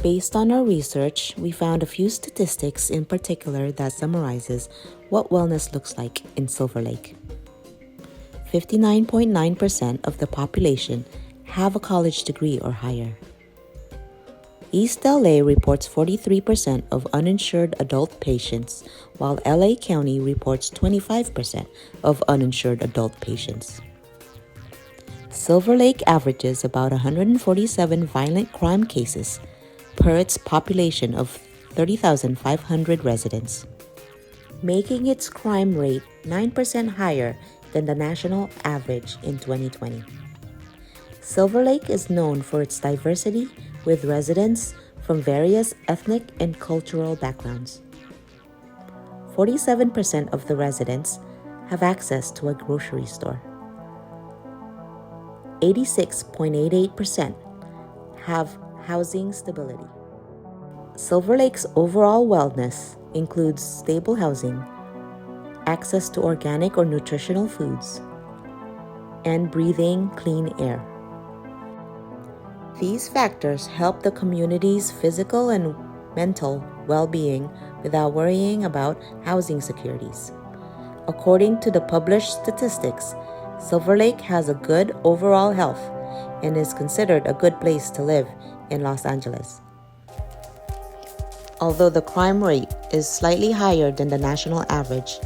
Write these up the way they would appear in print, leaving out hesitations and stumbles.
Based on our research, we found a few statistics in particular that summarizes what wellness looks like in Silver Lake. 59.9% of the population have a college degree or higher. East LA reports 43% of uninsured adult patients, while LA County reports 25% of uninsured adult patients. Silver Lake averages about 147 violent crime cases per its population of 30,500 residents, making its crime rate 9% higher than the national average in 2020. Silver Lake is known for its diversity with residents from various ethnic and cultural backgrounds. 47% of the residents have access to a grocery store. 86.88% have housing stability. Silver Lake's overall wellness includes stable housing, access to organic or nutritional foods, and breathing clean air. These factors help the community's physical and mental well-being without worrying about housing securities. According to the published statistics, Silver Lake has a good overall health and is considered a good place to live in Los Angeles. Although the crime rate is slightly higher than the national average,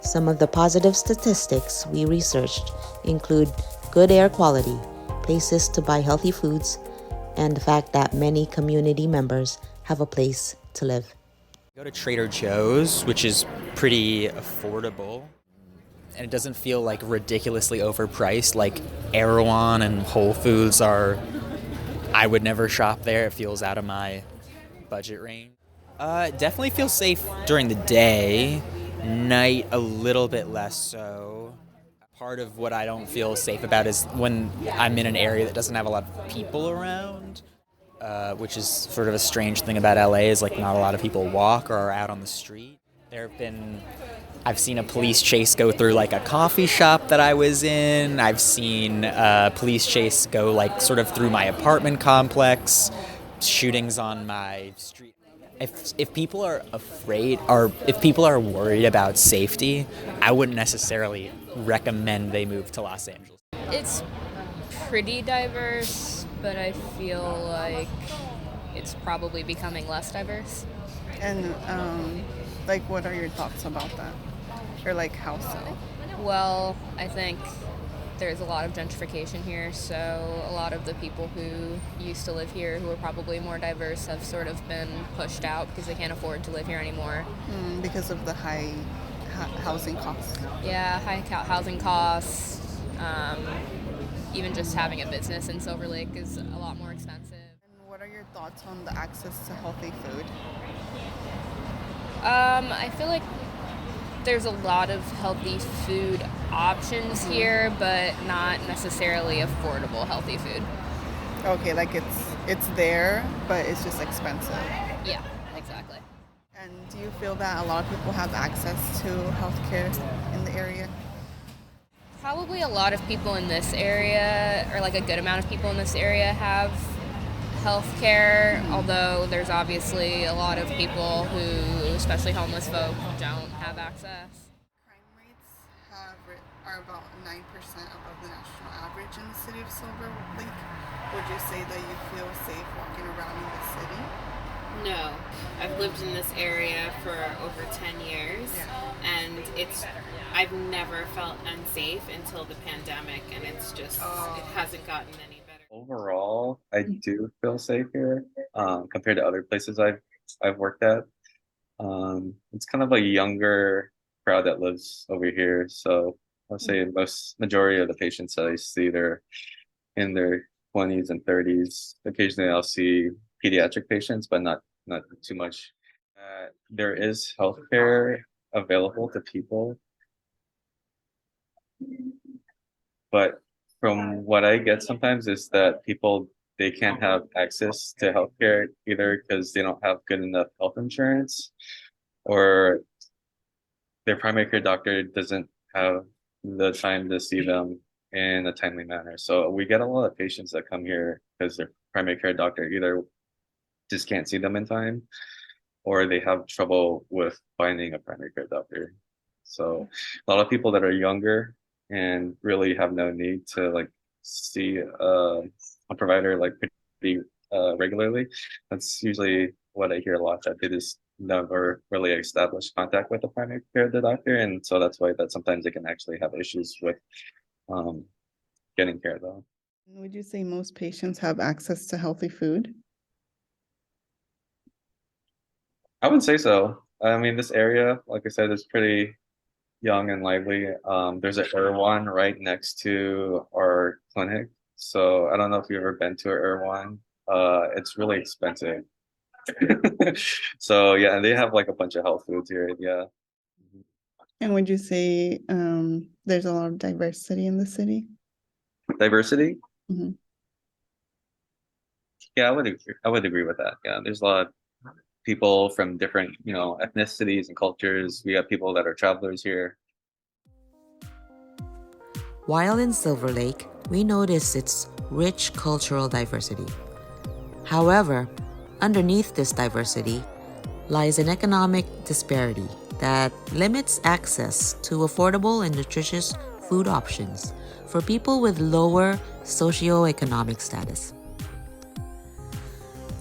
some of the positive statistics we researched include good air quality, places to buy healthy foods, and the fact that many community members have a place to live. Go to Trader Joe's, which is pretty affordable, and it doesn't feel like ridiculously overpriced like Erewhon and Whole Foods are. I would never shop there. It feels out of my budget range. Definitely feel safe during the day. Night, a little bit less so. Part of what I don't feel safe about is when I'm in an area that doesn't have a lot of people around, which is sort of a strange thing about LA is like not a lot of people walk or are out on the street. I've seen a police chase go through like a coffee shop that I was in. I've seen a police chase go like sort of through my apartment complex, shootings on my street. If people are afraid or if people are worried about safety, I wouldn't necessarily recommend they move to Los Angeles. It's pretty diverse, but I feel like it's probably becoming less diverse. And like, what are your thoughts about that? Or like, how so? Well, I think there's a lot of gentrification here, so a lot of the people who used to live here who are probably more diverse have sort of been pushed out because they can't afford to live here anymore. Because of the high housing costs. Yeah, housing costs. Even just having a business in Silver Lake is a lot more expensive. And what are your thoughts on the access to healthy food? I feel like there's a lot of healthy food options here, but not necessarily affordable healthy food. Okay, like it's there, but it's just expensive. Yeah, exactly. And do you feel that a lot of people have access to healthcare in the area? Probably a lot of people in this area, or like a good amount of people in this area, have health care, although there's obviously a lot of people who, especially homeless folk, don't have access. Crime rates are about 9% above the national average in the city of Silver Lake. Would you say that you feel safe walking around in the city? No, I've lived in this area for over 10 years, and I've never felt unsafe until the pandemic, and it hasn't gotten any better. Overall, I do feel safe here compared to other places I've worked at. It's kind of a younger crowd that lives over here, so I'll say majority of the patients that I see, they're in their 20s and 30s. Occasionally, I'll see pediatric patients, but not too much. There is healthcare available to people, but from what I get sometimes is that they can't have access to healthcare either because they don't have good enough health insurance, or their primary care doctor doesn't have the time to see them in a timely manner. So we get a lot of patients that come here because their primary care doctor either just can't see them in time, or they have trouble with finding a primary care doctor. So a lot of people that are younger and really have no need to like see a provider like pretty regularly. That's usually what I hear a lot, that they just never really establish contact with a primary care doctor, and so that's why that sometimes they can actually have issues with um, getting care though. Would you say most patients have access to healthy food? I would say so. I mean, this area, like I said, is pretty young and lively. There's a Erewhon right next to our clinic. So I don't know if you've ever been to a Erewhon. It's really expensive. So yeah, and they have like a bunch of health foods here. Yeah. And would you say there's a lot of diversity in the city? Diversity? Mhm. Yeah, I would agree with that. Yeah, there's a lot of people from different, ethnicities and cultures. We have people that are travelers here. While in Silver Lake, we notice its rich cultural diversity. However, underneath this diversity lies an economic disparity that limits access to affordable and nutritious food options for people with lower socioeconomic status.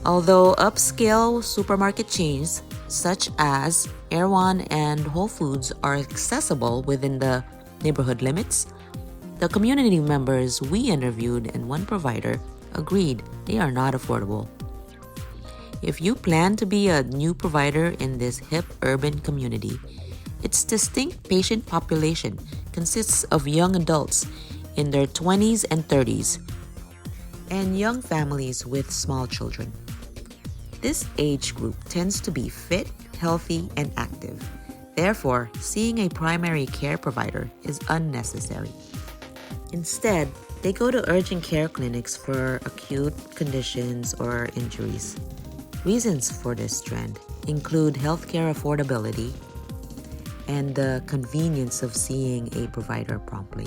Although upscale supermarket chains such as Erewhon and Whole Foods are accessible within the neighborhood limits, the community members we interviewed and one provider agreed they are not affordable. If you plan to be a new provider in this hip urban community, its distinct patient population consists of young adults in their 20s and 30s and young families with small children. This age group tends to be fit, healthy, and active. Therefore, seeing a primary care provider is unnecessary. Instead, they go to urgent care clinics for acute conditions or injuries. Reasons for this trend include healthcare affordability and the convenience of seeing a provider promptly.